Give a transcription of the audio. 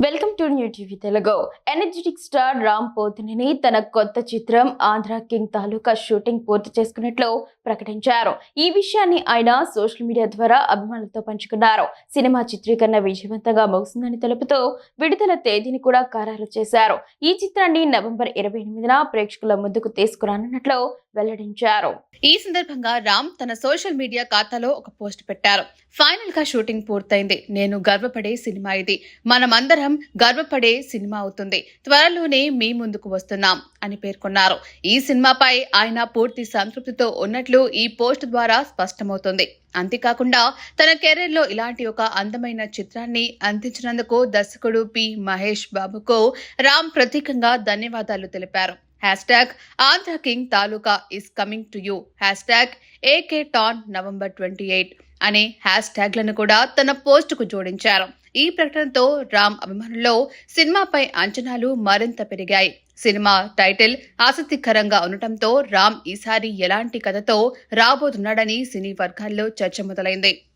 Welcome to new TV Telugu. Energetic star Ram Pothineni తన కొత్త చిత్రం ఆంధ్ర కింగ్ తాలూకా షూటింగ్ పూర్తి చేసుకున్నట్లు ప్రకటించారు. ఈ విషయాన్ని ఆయన సోషల్ మీడియా ద్వారా అభిమానులతో పంచుకున్నారు. సినిమా చిత్రీకరణ విజయవంతంగా ముగిసిందని తెలుపుతూ విడుదల తేదీని కూడా ఖరారు చేశారు. ఈ చిత్రాన్ని నవంబర్ 28న ప్రేక్షకుల ముందుకు తీసుకురానున్నట్లు వెల్లడించారు. ఈ సందర్భంగా రామ్ తన సోషల్ మీడియా ఖాతాలో ఒక పోస్ట్ పెట్టారు. ఫైనల్ గా షూటింగ్ పూర్తయింది. నేను గర్వపడే సినిమా ఇది. మనమందరం గర్వపడే సినిమా అవుతుంది. త్వరలోనే మీ ముందుకు వస్తున్నాం అని పేర్కొన్నారు. ఈ సినిమాపై ఆయన పూర్తి సంతృప్తితో ఉన్నట్లు ఈ పోస్ట్ ద్వారా స్పష్టమవుతుంది. అంతేకాకుండా తన కెరీర్ లో ఇలాంటి ఒక అందమైన చిత్రాన్ని అందించినందుకు దర్శకుడు పి మహేష్ బాబుకు రామ్ ప్రత్యేకంగా ధన్యవాదాలు తెలిపారు. #Andhra king taluka is coming to you, #AKTawn November 28 అనే లను కూడా తన పోస్టుకు జోడించారు. ఈ ప్రకటనతో రామ్ అభిమానుల్లో సినిమాపై అంచనాలు మరింత పెరిగాయి. సినిమా టైటిల్ ఆసక్తికరంగా ఉండటంతో రామ్ ఈసారి ఎలాంటి కథతో రాబోతున్నాడని సినీ వర్గాల్లో చర్చ మొదలైంది.